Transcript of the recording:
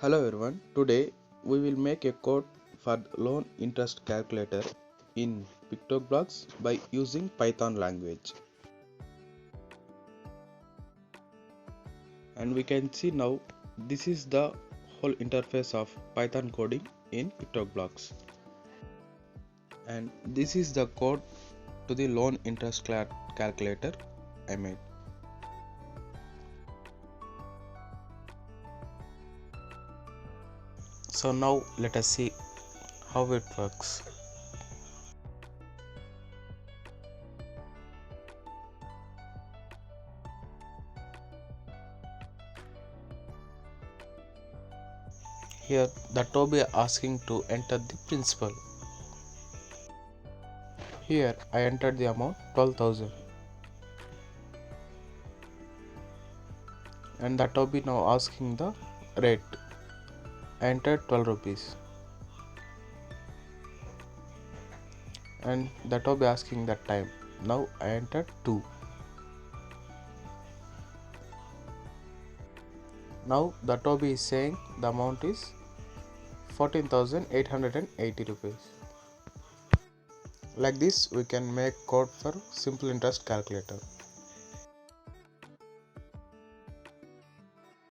Hello everyone. Today we will make a code for loan interest calculator in PictoBlocks by using Python language. And we can see now this is the whole interface of Python coding in PictoBlocks. And this is the code to the loan interest calculator I made. So now let us see how it works. Here the Toby asking to enter the principal. Here I entered the amount 12,000 and the Toby now asking the rate. I entered 12 rupees and the Toby asking the time. Now I entered 2. Now the Toby is saying the amount is 14,880 rupees. Like this we can make code for simple interest calculator.